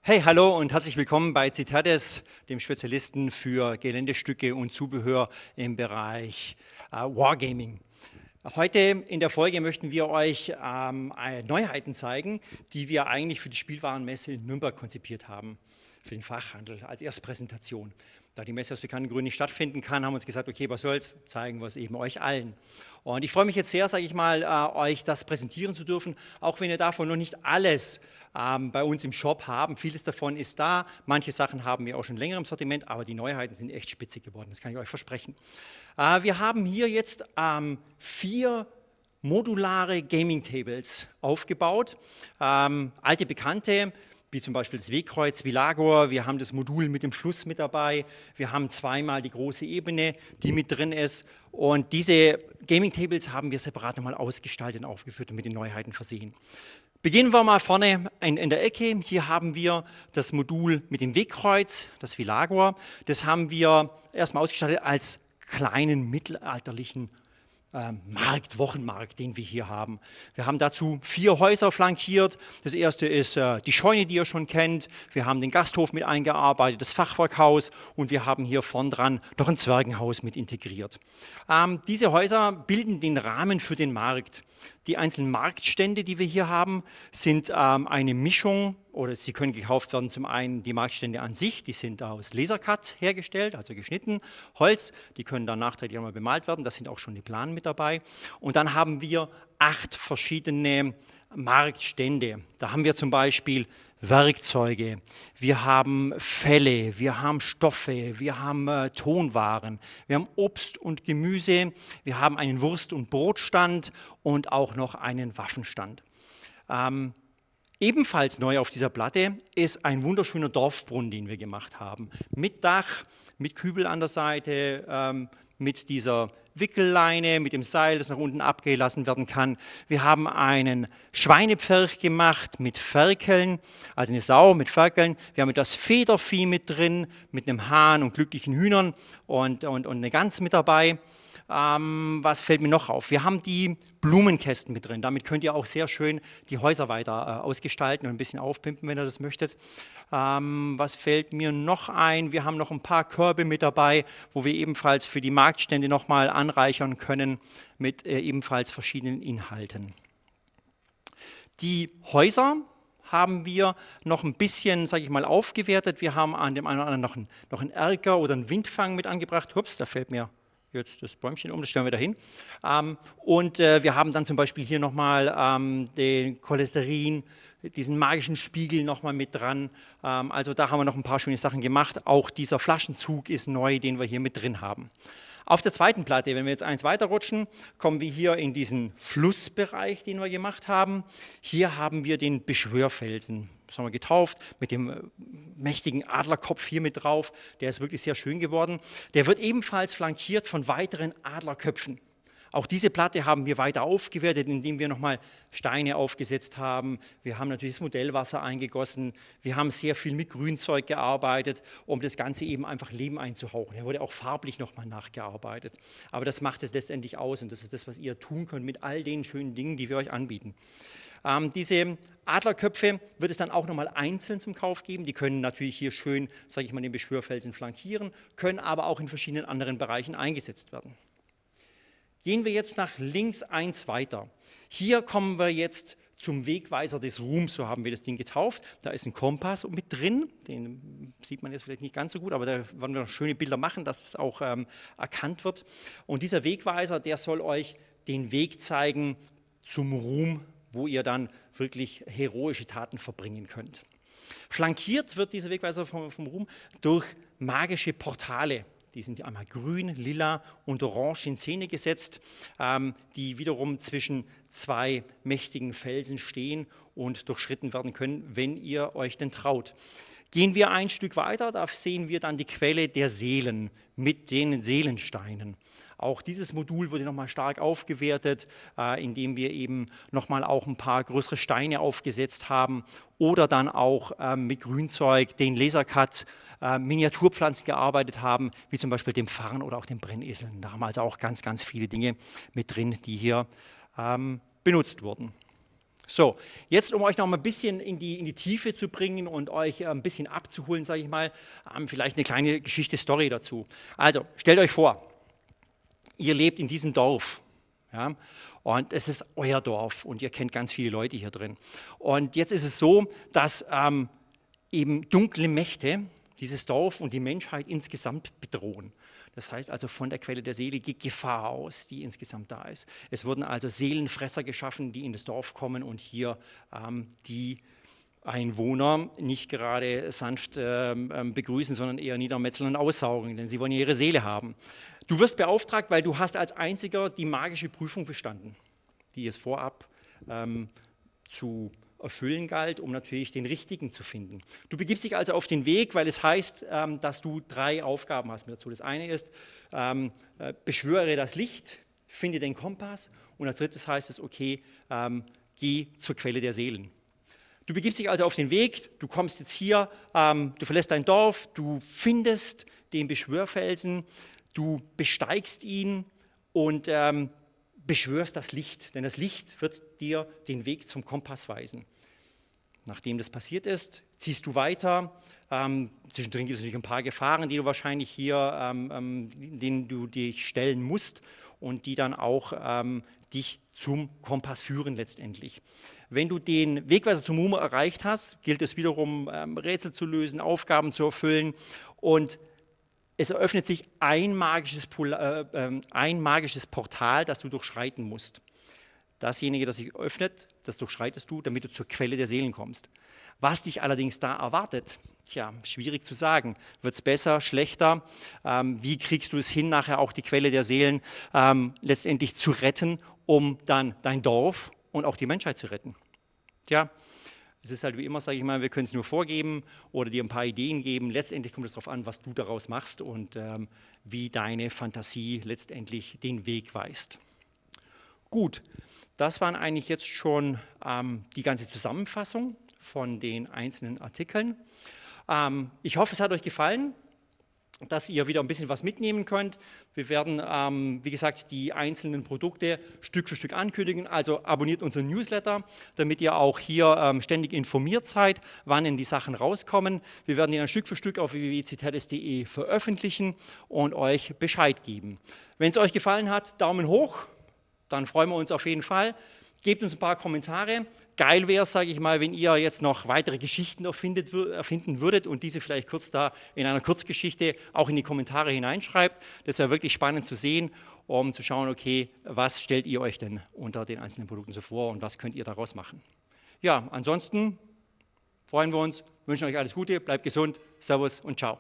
Hey, hallo und herzlich willkommen bei Citadis, dem Spezialisten für Geländestücke und Zubehör im Bereich Wargaming. Heute in der Folge möchten wir euch Neuheiten zeigen, die wir eigentlich für die Spielwarenmesse in Nürnberg konzipiert haben, für den Fachhandel als Erstpräsentation. Da die Messe aus bekannten Gründen nicht stattfinden kann, haben wir uns gesagt, okay, was soll's, zeigen wir es eben euch allen. Und ich freue mich jetzt sehr, sage ich mal, euch das präsentieren zu dürfen, auch wenn ihr davon noch nicht alles bei uns im Shop haben. Vieles davon ist da, manche Sachen haben wir auch schon länger im Sortiment, aber die Neuheiten sind echt spitzig geworden, das kann ich euch versprechen. Wir haben hier jetzt 4 modulare Gaming Tables aufgebaut, alte Bekannte, wie zum Beispiel das Wegkreuz Vilagor, wir haben das Modul mit dem Fluss mit dabei, wir haben zweimal die große Ebene, die mit drin ist, und diese Gaming Tables haben wir separat nochmal ausgestaltet und aufgeführt und mit den Neuheiten versehen. Beginnen wir mal vorne in der Ecke. Hier haben wir das Modul mit dem Wegkreuz, das Vilagor. Das haben wir erstmal ausgestattet als kleinen mittelalterlichen Wochenmarkt, den wir hier haben. Wir haben dazu 4 Häuser flankiert. Das erste ist die Scheune, die ihr schon kennt. Wir haben den Gasthof mit eingearbeitet, das Fachwerkhaus, und wir haben hier vorn dran noch ein Zwergenhaus mit integriert. Diese Häuser bilden den Rahmen für den Markt. Die einzelnen Marktstände, die wir hier haben, sind eine Mischung, oder sie können gekauft werden, zum einen die Marktstände an sich, die sind aus Lasercut hergestellt, also geschnitten, Holz, die können dann nachträglich einmal bemalt werden, da sind auch schon die Planen mit dabei. Und dann haben wir 8 verschiedene Marktstände. Da haben wir zum Beispiel Werkzeuge, wir haben Felle, wir haben Stoffe, wir haben Tonwaren, wir haben Obst und Gemüse, wir haben einen Wurst- und Brotstand und auch noch einen Waffenstand. Ebenfalls neu auf dieser Platte ist ein wunderschöner Dorfbrunnen, den wir gemacht haben. Mit Dach, mit Kübel an der Seite, mit dieser Wickelleine, mit dem Seil, das nach unten abgelassen werden kann. Wir haben einen Schweinepferch gemacht mit Ferkeln, also eine Sau mit Ferkeln. Wir haben das Federvieh mit drin, mit einem Hahn und glücklichen Hühnern und eine Gans mit dabei. Was fällt mir noch auf? Wir haben die Blumenkästen mit drin. Damit könnt ihr auch sehr schön die Häuser weiter ausgestalten und ein bisschen aufpimpen, wenn ihr das möchtet. Was fällt mir noch ein? Wir haben noch ein paar Körbe mit dabei, wo wir ebenfalls für die Marktstände nochmal anreichern können mit ebenfalls verschiedenen Inhalten. Die Häuser haben wir noch ein bisschen, sage ich mal, aufgewertet. Wir haben an dem einen oder anderen noch einen Erker oder einen Windfang mit angebracht. Ups, da fällt mir jetzt das Bäumchen um, das stellen wir dahin. Wir haben dann zum Beispiel hier nochmal den Cholesterin, diesen magischen Spiegel nochmal mit dran. Also da haben wir noch ein paar schöne Sachen gemacht. Auch dieser Flaschenzug ist neu, den wir hier mit drin haben. Auf der zweiten Platte, wenn wir jetzt eins weiterrutschen, kommen wir hier in diesen Flussbereich, den wir gemacht haben. Hier haben wir den Beschwörfelsen. Das haben wir getauft, mit dem mächtigen Adlerkopf hier mit drauf. Der ist wirklich sehr schön geworden. Der wird ebenfalls flankiert von weiteren Adlerköpfen. Auch diese Platte haben wir weiter aufgewertet, indem wir nochmal Steine aufgesetzt haben. Wir haben natürlich das Modellwasser eingegossen. Wir haben sehr viel mit Grünzeug gearbeitet, um das Ganze eben einfach Leben einzuhauchen. Er wurde auch farblich nochmal nachgearbeitet. Aber das macht es letztendlich aus, und das ist das, was ihr tun könnt mit all den schönen Dingen, die wir euch anbieten. Diese Adlerköpfe wird es dann auch nochmal einzeln zum Kauf geben. Die können natürlich hier schön, sage ich mal, den Beschwörfelsen flankieren, können aber auch in verschiedenen anderen Bereichen eingesetzt werden. Gehen wir jetzt nach links eins weiter. Hier kommen wir jetzt zum Wegweiser des Ruhms, so haben wir das Ding getauft. Da ist ein Kompass mit drin, den sieht man jetzt vielleicht nicht ganz so gut, aber da werden wir noch schöne Bilder machen, dass es auch erkannt wird. Und dieser Wegweiser, der soll euch den Weg zeigen zum Ruhm, wo ihr dann wirklich heroische Taten verbringen könnt. Flankiert wird dieser Wegweiser vom Ruhm durch magische Portale. Die sind einmal grün, lila und orange in Szene gesetzt, die wiederum zwischen 2 mächtigen Felsen stehen und durchschritten werden können, wenn ihr euch denn traut. Gehen wir ein Stück weiter, da sehen wir dann die Quelle der Seelen mit den Seelensteinen. Auch dieses Modul wurde nochmal stark aufgewertet, indem wir eben nochmal auch ein paar größere Steine aufgesetzt haben oder dann auch mit Grünzeug, den Lasercut, Miniaturpflanzen gearbeitet haben, wie zum Beispiel dem Farn oder auch den Brenneseln. Da haben wir also auch ganz, ganz viele Dinge mit drin, die hier benutzt wurden. So, jetzt um euch noch mal ein bisschen in die Tiefe zu bringen und euch ein bisschen abzuholen, sage ich mal, vielleicht eine kleine Geschichte-Story dazu. Also, stellt euch vor, ihr lebt in diesem Dorf, ja, und es ist euer Dorf und ihr kennt ganz viele Leute hier drin. Und jetzt ist es so, dass eben dunkle Mächte dieses Dorf und die Menschheit insgesamt bedrohen. Das heißt also, von der Quelle der Seele geht Gefahr aus, die insgesamt da ist. Es wurden also Seelenfresser geschaffen, die in das Dorf kommen und hier die Einwohner nicht gerade sanft begrüßen, sondern eher niedermetzeln und aussaugen, denn sie wollen ihre Seele haben. Du wirst beauftragt, weil du hast als Einziger die magische Prüfung bestanden, die es vorab zu erfüllen galt, um natürlich den Richtigen zu finden. Du begibst dich also auf den Weg, weil es heißt, dass du 3 Aufgaben hast dazu. Das eine ist, beschwöre das Licht, finde den Kompass, und als drittes heißt es, okay, geh zur Quelle der Seelen. Du begibst dich also auf den Weg, du kommst jetzt hier, du verlässt dein Dorf, du findest den Beschwörfelsen, du besteigst ihn und beschwörst das Licht, denn das Licht wird dir den Weg zum Kompass weisen. Nachdem das passiert ist, ziehst du weiter. Zwischendrin gibt es natürlich ein paar Gefahren, die du wahrscheinlich hier, denen du dich stellen musst und die dann auch dich zum Kompass führen letztendlich. Wenn du den Wegweiser zum Mumu erreicht hast, gilt es wiederum, Rätsel zu lösen, Aufgaben zu erfüllen, und es eröffnet sich ein magisches Portal, das du durchschreiten musst. Dasjenige, das sich öffnet, das durchschreitest du, damit du zur Quelle der Seelen kommst. Was dich allerdings da erwartet, schwierig zu sagen. Wird es besser, schlechter? Wie kriegst du es hin, nachher auch die Quelle der Seelen letztendlich zu retten, um dann dein Dorf und auch die Menschheit zu retten? Tja, es ist halt wie immer, sage ich mal, wir können es nur vorgeben oder dir ein paar Ideen geben. Letztendlich kommt es darauf an, was du daraus machst und wie deine Fantasie letztendlich den Weg weist. Gut, das waren eigentlich jetzt schon die ganze Zusammenfassung von den einzelnen Artikeln. Ich hoffe, es hat euch gefallen, dass ihr wieder ein bisschen was mitnehmen könnt. Wir werden, wie gesagt, die einzelnen Produkte Stück für Stück ankündigen. Also abonniert unseren Newsletter, damit ihr auch hier ständig informiert seid, wann denn die Sachen rauskommen. Wir werden die dann Stück für Stück auf www.citatis.de veröffentlichen und euch Bescheid geben. Wenn es euch gefallen hat, Daumen hoch, dann freuen wir uns auf jeden Fall. Gebt uns ein paar Kommentare. Geil wäre es, sage ich mal, wenn ihr jetzt noch weitere Geschichten erfinden würdet und diese vielleicht kurz da in einer Kurzgeschichte auch in die Kommentare hineinschreibt. Das wäre wirklich spannend zu sehen, um zu schauen, okay, was stellt ihr euch denn unter den einzelnen Produkten so vor und was könnt ihr daraus machen. Ja, ansonsten freuen wir uns, wünschen euch alles Gute, bleibt gesund, Servus und ciao.